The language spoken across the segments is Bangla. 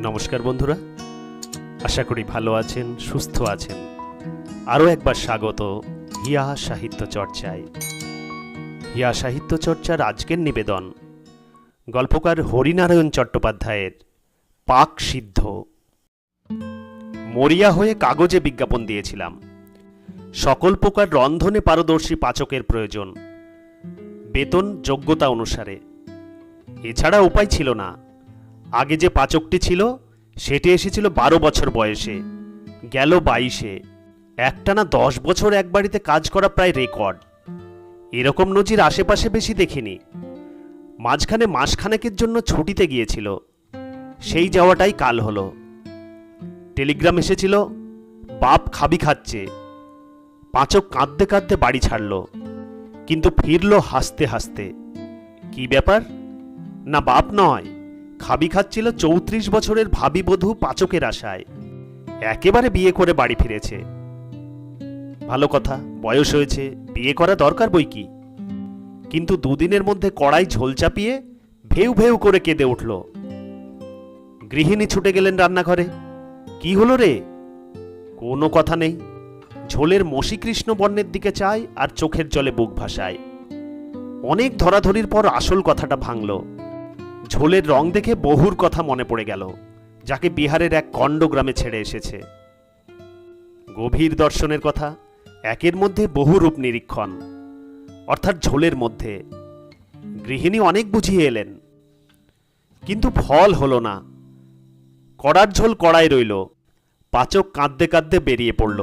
নমস্কার বন্ধুরা, আশা করি ভালো আছেন, সুস্থ আছেন। আরও একবার স্বাগত হিয়া সাহিত্য চর্চায়। হিয়া সাহিত্য চর্চার আজকের নিবেদন গল্পকার হরিনারায়ণ চট্টোপাধ্যায়ের পাক সিদ্ধ। মরিয়া হয়ে কাগজে বিজ্ঞাপন দিয়েছিলাম। সকল প্রকার রন্ধনে পারদর্শী পাচকের প্রয়োজন, বেতন যোগ্যতা অনুসারে। এছাড়া উপায় ছিল না। আগে যে পাচকটি ছিল সেটি এসেছিল 12 বছর বয়সে, গেল 22-এ। একটানা 10 বছর এক বাড়িতে কাজ করা প্রায় রেকর্ড। এরকম নজির আশেপাশে বেশি দেখিনি। মাঝখানে মাসখানেকের জন্য ছুটিতে গিয়েছিল, সেই যাওয়াটাই কাল হলো। টেলিগ্রাম এসেছিল, বাপ খাবি খাচ্ছে। পাচক কাঁদতে কাঁদতে বাড়ি ছাড়ল, কিন্তু ফিরল হাসতে হাসতে। কি ব্যাপার? না, বাপ নয়, খাবি খাচ্ছিল 34 বছরের ভাবি বধূ পাচকের আশায়। একেবারে বিয়ে করে বাড়ি ফিরেছে। ভালো কথা, বয়স হয়েছে, বিয়ে করা দরকার বই কি। কিন্তু দুদিনের মধ্যে কড়াই ঝোল চাপিয়ে ভেউ ভেউ করে কেঁদে উঠল। গৃহিণী ছুটে গেলেন রান্নাঘরে। কি হলো রে? কোনো কথা নেই। ঝোলের মসি কৃষ্ণ বর্ণের দিকে চায় আর চোখের জলে বুক ভাসায়। অনেক ধরাধরির পর আসল কথাটা ভাঙল। ঝোলের রং দেখে বহুর কথা মনে পড়ে গেল, যাকে বিহারের এক কণ্ড গ্রামে ছেড়ে এসেছে। গভীর দর্শনের কথা, একের মধ্যে বহু রূপ নিরীক্ষণ, অর্থাৎ ঝোলের মধ্যে। গৃহিণী অনেক বুঝিয়ে এলেন, কিন্তু ফল হলো না। কড়ার ঝোল কড়াই রইল। পাচক কাঁদতে কাঁদতে বেরিয়ে পড়ল।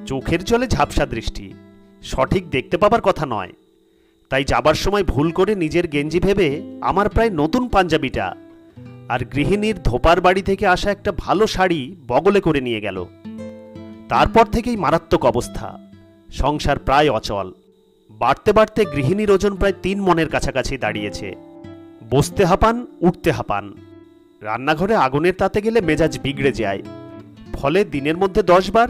চোখের জলে ঝাপসা দৃষ্টি, সঠিক দেখতে পাবার কথা নয়। তাই যাবার সময় ভুল করে নিজের গেঞ্জি ভেবে আমার প্রায় নতুন পাঞ্জাবিটা আর গৃহিণীর ধোপার বাড়ি থেকে আসা একটা ভালো শাড়ি বগলে করে নিয়ে গেল। তারপর থেকেই মারাত্মক অবস্থা। সংসার প্রায় অচল। বাড়তে বাড়তে গৃহিণীর ওজন প্রায় 3 মণের কাছাকাছি দাঁড়িয়েছে। বসতে হাঁপান, উঠতে হাঁপান। রান্নাঘরে আগুনের তাতে গেলে মেজাজ বিগড়ে যায়। ফলে দিনের মধ্যে 10 বার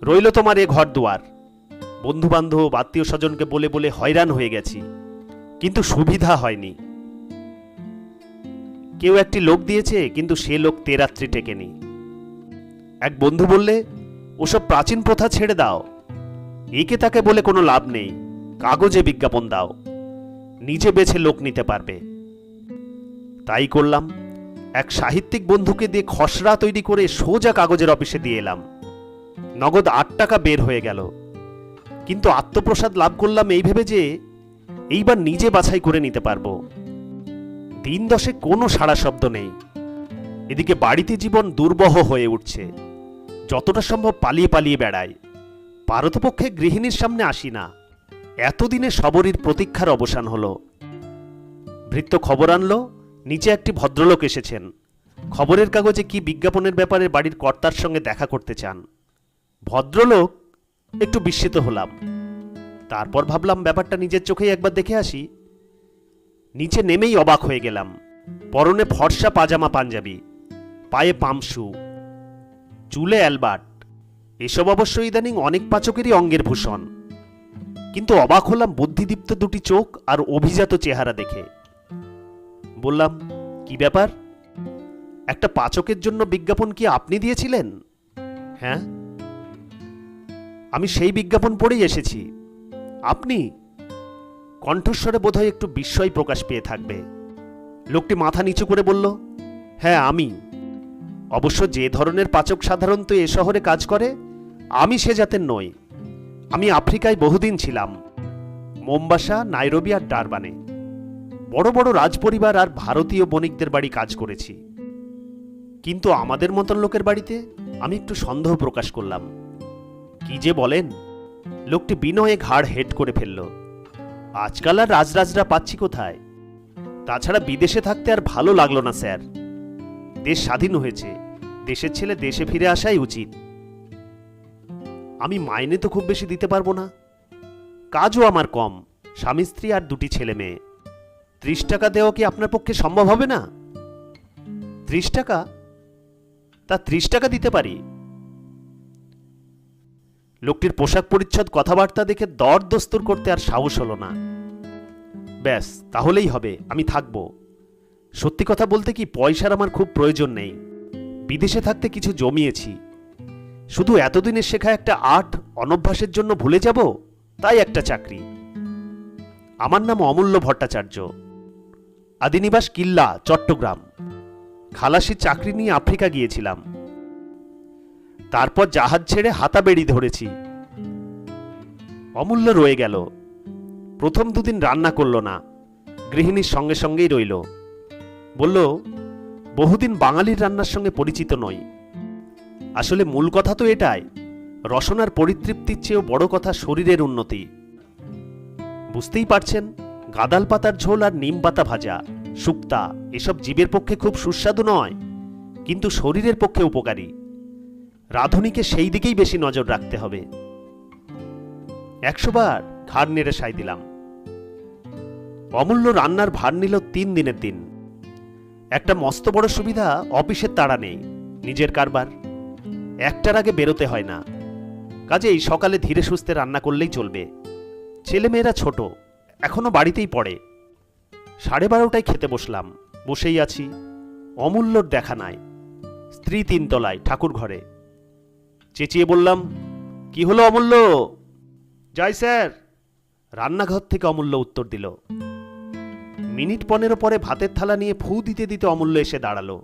রইল তোমার এ ঘর দুয়ার। বন্ধু বান্ধব, আত্মীয় স্বজনকে বলে বলে হয়রান হয়ে গেছি, কিন্তু সুবিধা হয়নি। কেউ একটি লোক দিয়েছে, কিন্তু সে লোক তেরাত্রি টেকেনি। এক বন্ধু বললে, ওসব প্রাচীন প্রথা ছেড়ে দাও, একে তাকে বলে কোনো লাভ নেই, কাগজে বিজ্ঞাপন দাও, নিজে বেছে লোক নিতে পারবে। তাই করলাম। এক সাহিত্যিক বন্ধুকে দিয়ে খসড়া তৈরি করে সোজা কাগজের অফিসে দিয়ে এলাম। নগদ 8 টাকা বের হয়ে গেল। কিন্তু আত্মপ্রসাদ লাভ করলাম এই ভেবে যে এইবার নিজে বাছাই করে নিতে পারবো। দিন 10 কোনো সাড়া শব্দ নেই। এদিকে বাড়িতে জীবন দুর্বহ হয়ে উঠছে। যতটা সম্ভব পালিয়ে পালিয়ে বেড়াই। পারতপক্ষে গৃহিণীর সামনে আসি না। এতদিনে সবরীর প্রতীক্ষার অবসান হলো। ভৃত্য খবর আনলো, নিচে একটি ভদ্রলোক এসেছেন। খবরের কাগজে কি বিজ্ঞাপনের ব্যাপারে বাড়ির কর্তার সঙ্গে দেখা করতে চান। ভদ্রলোক একটু বিস্মিত হলাম। তারপর ভাবলাম ব্যাপারটা নিজের চোখেই একবার দেখে আসি। নিচে নেমেই অবাক হয়ে গেলাম। পরনে ফর্সা পাজামা পাঞ্জাবি, পায়ে পামশু, চুলে অ্যালবার্ট। এসব অবশ্য ইদানিং অনেক পাচকেরই অঙ্গের ভূষণ। কিন্তু অবাক হলাম বুদ্ধিদীপ্ত দুটি চোখ আর অভিজাত চেহারা দেখে। বললাম, কি ব্যাপার? একটা পাচকের জন্য বিজ্ঞাপন কি আপনি দিয়েছিলেন? হ্যাঁ, আমি সেই বিজ্ঞাপন পড়েই এসেছি। আপনি? কণ্ঠস্বরে বোধহয় একটু বিস্ময় প্রকাশ পেয়ে থাকবে। লোকটি মাথা নিচু করে বলল, হ্যাঁ আমি। অবশ্য যে ধরনের পাচক সাধারণত এ শহরে কাজ করে, আমি সে জাতের নই। আমি আফ্রিকায় বহুদিন ছিলাম, মোম্বাসা, নাইরোবি আর ডারবানে। বড় বড় রাজপরিবার আর ভারতীয় বণিকদের বাড়ি কাজ করেছি। কিন্তু আমাদের মতন লোকের বাড়িতে আমি একটু সন্দেহ প্রকাশ করলাম। কি যে বলেন? লোকটি বিনয়ে ঘাড় হেট করে ফেলল। আজকাল আর রাজরাজরা পাচ্ছি কোথায়? তাছাড়া বিদেশে থাকতে আর ভালো লাগলো না স্যার। দেশ স্বাধীন হয়েছে, দেশের ছেলে দেশে ফিরে আসাই উচিত। আমি মাইনে তো খুব বেশি দিতে পারবো না। কাজও আমার কম, স্বামী স্ত্রী আর 2টি ছেলে মেয়ে। 30 টাকা দেওয়া কি আপনার পক্ষে সম্ভব হবে না? 30 টাকা? তা 30 টাকা দিতে পারি। লোকটির পোশাক পরিচ্ছদ, কথাবার্তা দেখে দর দস্তুর করতে আর সাহস হলো না। ব্যাস, তাহলেই হবে, আমি থাকবো। সত্যি কথা বলতে কি, পয়সার আমার খুব প্রয়োজন নেই। বিদেশে থাকতে কিছু জমিয়েছি, শুধু এতদিনের শেখা একটা আর্ট অনভ্যাসের জন্য ভুলে যাব, তাই একটা চাকরি। আমার নাম অমূল্য ভট্টাচার্য, আদিনিবাস কিল্লা, চট্টগ্রাম। খালাসির চাকরি নিয়ে আফ্রিকা গিয়েছিলাম, তারপর জাহাজ ছেড়ে হাতাবেড়ি ধরেছি। অমূল্য রয়ে গেল। প্রথম দুদিন রান্না করল না, গৃহিণীর সঙ্গে সঙ্গেই রইল। বলল, বহুদিন বাঙালির রান্নার সঙ্গে পরিচিত নই। আসলে মূল কথা তো এটাই, রসনার পরিতৃপ্তির চেয়েও বড় কথা শরীরের উন্নতি। বুঝতেই পারছেন, গাদাল পাতার ঝোল আর নিম পাতা ভাজা, শুক্তা, এসব জীবের পক্ষে খুব সুস্বাদু নয়, কিন্তু শরীরের পক্ষে উপকারী। রাঁধুনিকে সেই দিকেই বেশি নজর রাখতে হবে। 100 বার ঘাড় নেড়ে সাই দিলাম। অমূল্য রান্নার ভার নিল 3 দিনের দিন। একটা মস্ত বড় সুবিধা, অফিসের তাড়া নেই, নিজের কারবার। 1টার আগে বেরোতে হয় না, কাজেই সকালে ধীরে সুস্থে রান্না করলেই চলবে। ছেলেমেয়েরা ছোট, এখনো বাড়িতেই পড়ে। 12:30টায় খেতে বসলাম। বসেই আছি, অমূল্যর দেখা নাই। স্ত্রী 3 তলায় ঠাকুর ঘরে। চেঁচিয়ে বললাম, কি হলো অমূল্য? যাই স্যার। রান্নাঘর থেকে অমূল্য উত্তর দিল। মিনিট 15 পরে ভাতের থালা নিয়ে ফু দিতে দিতে অমূল্য এসে দাঁড়ালো।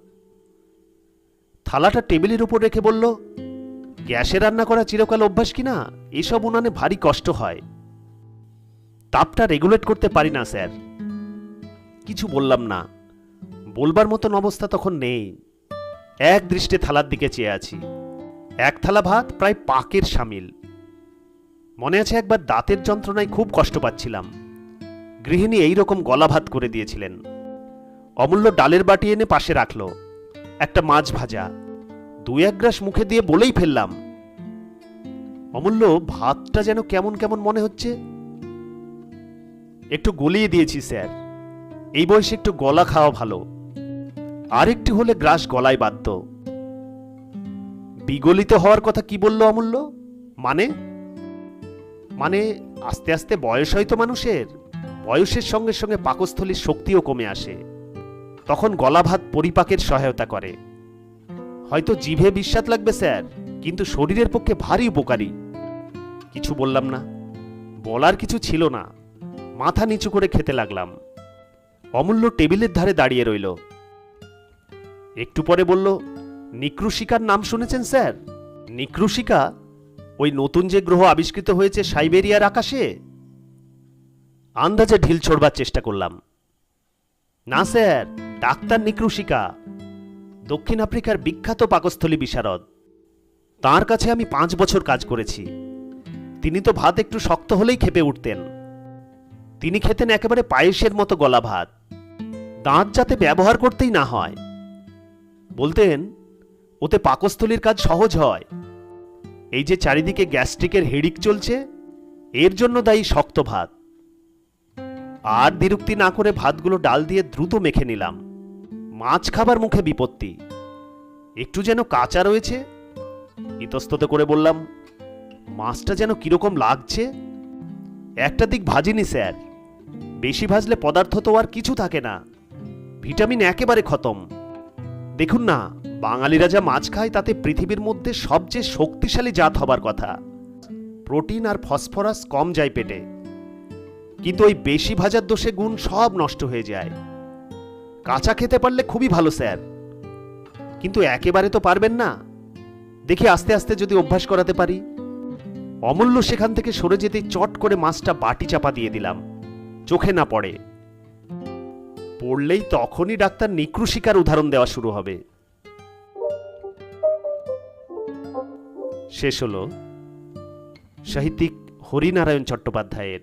থালাটা টেবিলের উপর রেখে বলল, গ্যাসে রান্না করা চিরকাল অভ্যাস কিনা? এসব উনানে ভারী কষ্ট হয়। তাপটা রেগুলেট করতে পারি না স্যার। কিছু বললাম না, বলবার মতন অবস্থা তখন নেই। এক দৃষ্টে থালার দিকে চেয়ে আছি। 1 থালা ভাত প্রায় পাকের সামিল। মনে আছে একবার দাঁতের যন্ত্রণায় খুব কষ্ট পাচ্ছিলাম, গৃহিণী এইরকম গলা ভাত করে দিয়েছিলেন। অমূল্য ডালের বাটি এনে পাশে রাখল, একটা মাছ ভাজা। 2-1 গ্রাস মুখে দিয়ে বলেই ফেললাম, অমূল্য, ভাতটা যেন কেমন কেমন মনে হচ্ছে। একটু গলিয়ে দিয়েছি স্যার, এই বয়সে একটু গলা খাওয়া ভালো। আর একটু হলে গ্রাস গলায় বাধ্য। বিগলিত হওয়ার কথা কি বলল অমূল্য? মানে মানে আস্তে আস্তে বয়স হয়তো মানুষের, বয়সের সঙ্গে সঙ্গে পাকস্থলীর শক্তিও কমে আসে, তখন গলা ভাত পরিপাকের সহায়তা করে। হয়তো জিভে বিস্বাদ লাগবে স্যার, কিন্তু শরীরের পক্ষে ভারী উপকারী। কিছু বললাম না, বলার কিছু ছিল না। মাথা নিচু করে খেতে লাগলাম। অমূল্য টেবিলের ধারে দাঁড়িয়ে রইল। একটু পরে বলল, নিক্রুশিকার নাম শুনেছেন স্যার? নিক্রুশিকা? ওই নতুন যে গ্রহ আবিষ্কৃত হয়েছে সাইবেরিয়ার আকাশে? আন্দাজে ঢিল ছোড়বার চেষ্টা করলাম। না স্যার, ডাক্তার নিক্রুশিকা, দক্ষিণ আফ্রিকার বিখ্যাত পাকস্থলী বিশারদ। তাঁর কাছে আমি 5 বছর কাজ করেছি। তিনি তো ভাত একটু শক্ত হলেই খেপে উঠতেন। তিনি খেতেন একেবারে পায়েসের মতো গলা ভাত, দাঁত যাতে ব্যবহার করতেই না হয়। বলতেন, ওতে পাকস্থলীর কাজ সহজ হয়। এই যে চারিদিকে গ্যাস্ট্রিকের হেডিক চলছে, এর জন্য দায়ী শক্ত ভাত। আর দ্বিরুক্তি না করে ভাতগুলো ডাল দিয়ে দ্রুত মেখে নিলাম। মাছ খাবার মুখে বিপত্তি। একটু যেন কাঁচা রয়েছে। ইতস্তত করে বললাম, মাছটা যেন কিরকম লাগছে। একটা দিক ভাজিনি স্যার, বেশি ভাজলে পদার্থ তো আর কিছু থাকে না, ভিটামিন একেবারে খতম। দেখুন না, বাঙালিরা যা মাছ খায় তাতে পৃথিবীর মধ্যে সবচেয়ে শক্তিশালী জাত হবার কথা। প্রোটিন আর ফসফরাস কম যায় পেটে, কিন্তু ওই বেশি ভাজার দোষে গুণ সব নষ্ট হয়ে যায়। কাঁচা খেতে পারলে খুবই ভালো স্যার, কিন্তু একেবারে তো পারবেন না। দেখি আস্তে আস্তে যদি অভ্যাস করাতে পারি। অমূল্য সেখান থেকে সরে যেতে চট করে মাছটা বাটি চাপা দিয়ে দিলাম, চোখে না পড়ে। পড়লেই তখনই ডাক্তার নিক্রুশিকার উদাহরণ দেওয়া শুরু হবে। শেষ হলো সাহিত্যিক হরিনারায়ণ চট্টোপাধ্যায়ের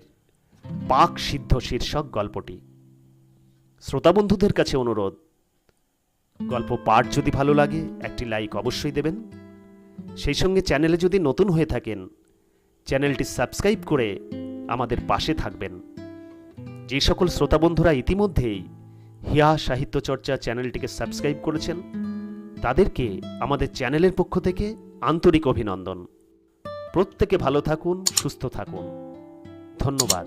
পাক সিদ্ধ শীর্ষক গল্পটি। শ্রোতা বন্ধুদের কাছে অনুরোধ, গল্প পাঠ যদি ভালো লাগে একটি লাইক অবশ্যই দেবেন। সেই সঙ্গে চ্যানেলে যদি নতুন হয়ে থাকেন, চ্যানেলটি সাবস্ক্রাইব করে আমাদের পাশে থাকবেন। যে সকল শ্রোতা বন্ধুরা ইতিমধ্যেই হিয়া সাহিত্য চর্চা চ্যানেলটিকে সাবস্ক্রাইব করেছেন, তাদেরকে আমাদের চ্যানেলের পক্ষ থেকে আন্তরিক অভিনন্দন। প্রত্যেকে ভালো থাকুন, সুস্থ থাকুন। ধন্যবাদ।